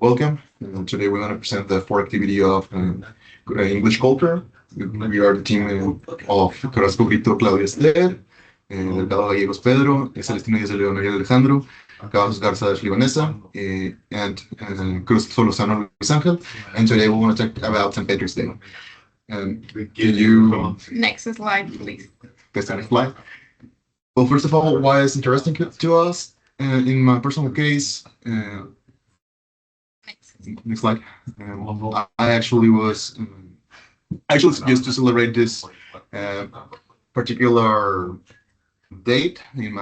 Welcome. Today we're going to present the fourth activity of English culture. We are the team of Carrasco Brito, Claudia Esther, Delgado Gallegos Pedro, Celestino Díaz de León Ariel Alejandro, Carlos Garza Ashley Vanessa, and Cruz Solozano Luis Angel. And today we want to talk about St. Patrick's Day. Can you Next slide, please. guess the next slide? Well, first of all, why is interesting to us? In my personal case, next slide. I actually was actually used to celebrate this uh, particular date in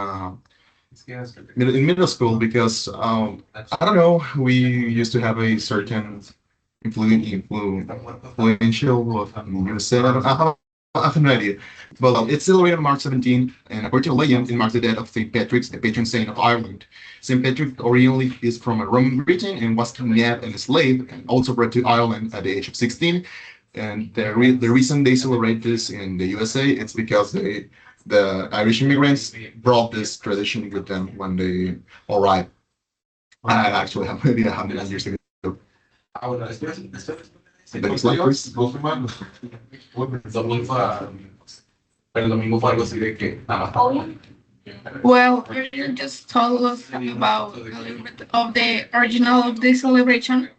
middle school because I don't know, we used to have a certain influential of USA. I have no idea. But it's celebrated on March 17, and according to legend, it marks the death of St. Patrick's, the patron saint of Ireland. St. Patrick originally is from a Roman region and was kidnapped and enslaved, and also brought to Ireland at the age of 16. And the reason they celebrate this in the USA, it's because the Irish immigrants brought this tradition with them when they arrived. I actually have no idea how many years ago. The next slide, please. Well, you just told us about a little bit of the original of the celebration.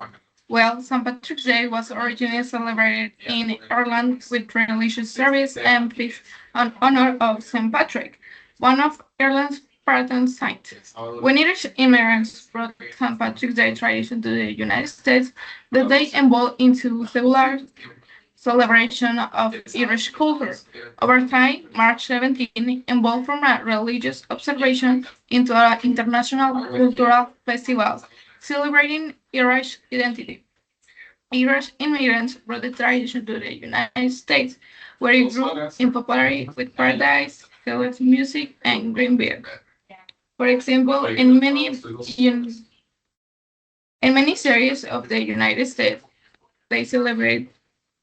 Well, St. Patrick's Day was originally celebrated in Ireland with religious service and feast in honor of St. Patrick, one of Ireland's patron saints. When Irish immigrants brought St. Patrick's Day tradition to the United States, the day evolved into secular celebration of Irish culture. Over time, March 17 evolved from a religious observation into an international cultural festival celebrating Irish identity. Irish immigrants brought the tradition to the United States, where it grew in popularity with paradise, Celtic music, and green beer. For example, in many series of the United States, they celebrate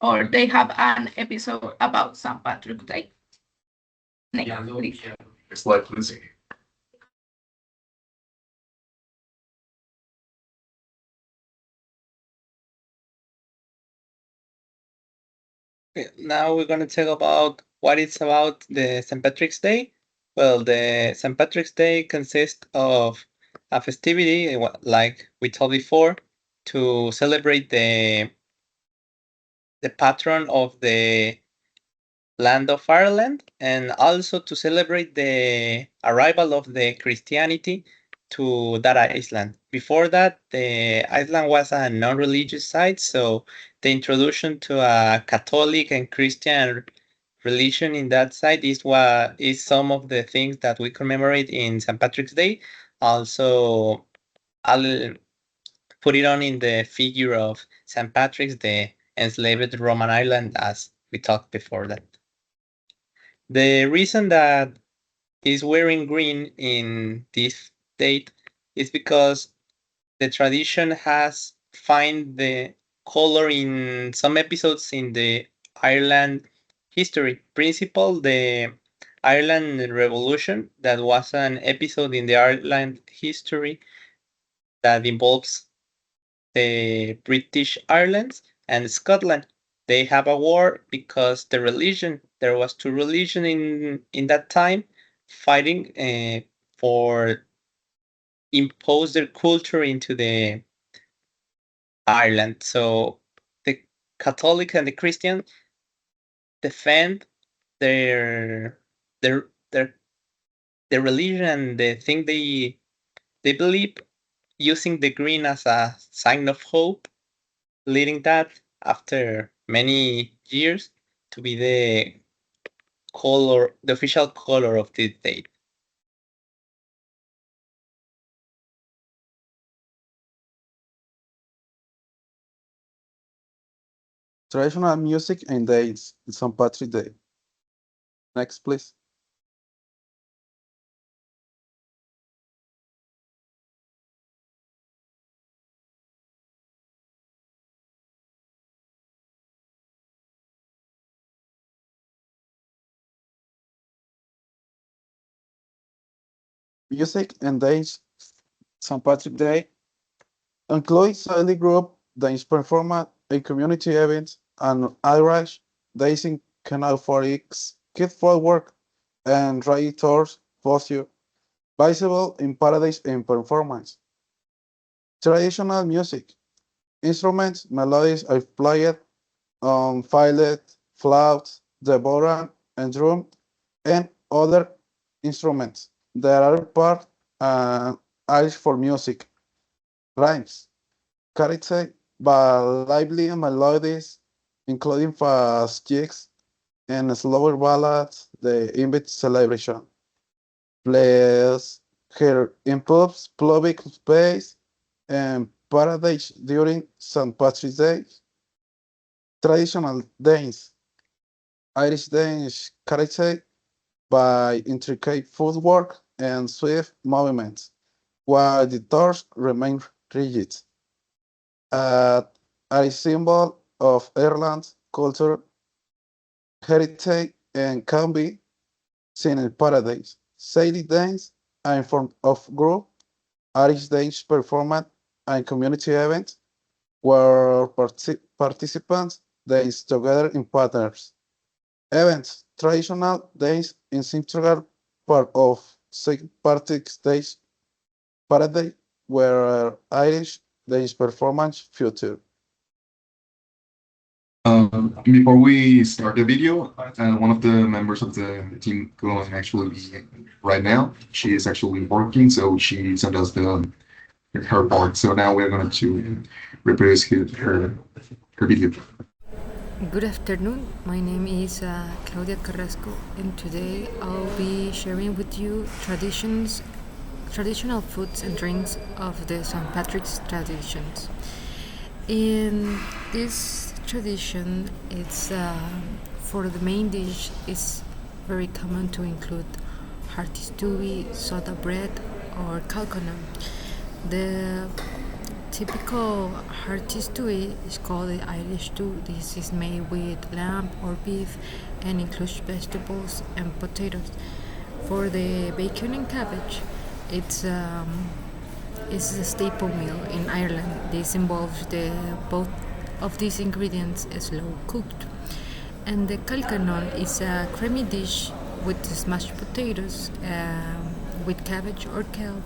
or they have an episode about St. Patrick's Day. Next, please. Next slide, please. Okay, now we're going to talk about what it's about the St. Patrick's Day. Well, the St. Patrick's Day consists of a festivity, like we told before, to celebrate the patron of the land of Ireland, and also to celebrate the arrival of the Christianity to that island. Before that, the island was a non-religious site, so the introduction to a Catholic and Christian religion in that site is some of the things that we commemorate in St. Patrick's Day. Also, I'll put it on in the figure of St. Patrick's, the enslaved Roman island, as we talked before that. The reason that he's wearing green in this date is because the tradition has find the color in some episodes in the Ireland history. Principle, the Ireland Revolution, that was an episode in the Ireland history that involves the British Ireland and Scotland. They have a war because there was two religion in that time fighting for impose their culture into the Ireland. So the Catholic and the Christian defend their their their their religion and the thing they believe, using the green as a sign of hope, leading that after many years to be the official color of this date. Traditional music and days in St. Patrick's Day. Next, please. Music and days St. Patrick's Day. Include Sally Group, dance performance, a community event, and Irish days in Canal 4X, Kid Work, and Writers Posture, visible in Paradise and performance. Traditional music, instruments, melodies are played on filet, flute, the bodhrán, and drum, and other instruments that are part Irish for music. Rhymes, characterized by lively melodies, including fast jigs and slower ballads, the invite celebration. Plays her improves public space and paradise during St. Patrick's Day. Traditional dance, Irish dance characterized by intricate footwork and swift movements, while the doors remain rigid. A symbol of Ireland's culture, heritage, and can be seen in Paradise. Sailing dance, in form of group, Irish dance performance, and community events where participants dance together in patterns. Events, traditional dance is integral part of St. Patrick's Day Parade, where Irish dance performance feature. Before we start the video, one of the members of the team going actually be right now. She is actually working, so she sent us her part. So now we're going to reproduce her video. Good afternoon. My name is Claudia Carrasco, and today I'll be sharing with you traditional foods and drinks of the St. Patrick's traditions. In this tradition, it's for the main dish, it's very common to include hearty stewie, soda bread, or kalkanum. The typical hearty stew is called the Irish stew. This is made with lamb or beef and includes vegetables and potatoes. For the bacon and cabbage, it's a staple meal in Ireland. This involves both of these ingredients slow cooked. And the calcanon is a creamy dish with smashed potatoes, with cabbage or kale,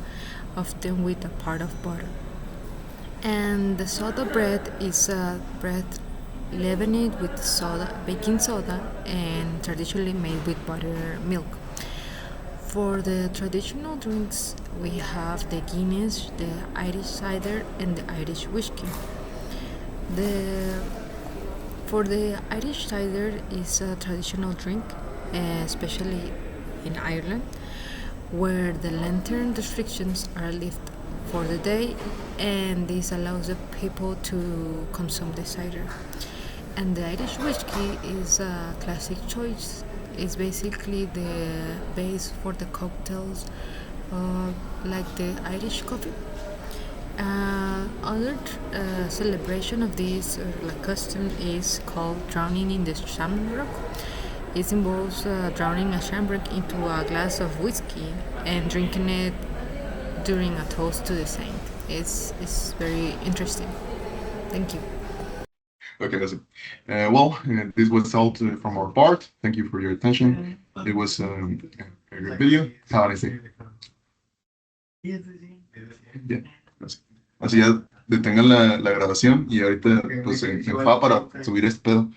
often with a part of butter. And the soda bread is a bread leavened with baking soda, and traditionally made with buttermilk. For the traditional drinks, we have the Guinness, the Irish cider, and the Irish whiskey. For the Irish cider is a traditional drink, especially in Ireland, where the lantern restrictions are lifted for the day, and this allows the people to consume the cider. And the Irish whiskey is a classic choice. It's basically the base for the cocktails, like the Irish coffee. Other celebration of this custom is called drowning in the shamrock. It involves drowning a shamrock into a glass of whiskey and drinking it during a toast to the saint. It's very interesting. Thank you. Okay, that's it. This was all from our part. Thank you for your attention. It was a good video. Have a nice day. Yeah, gracias. Así ya detengan la grabación y ahorita pues se va para subir este pedo.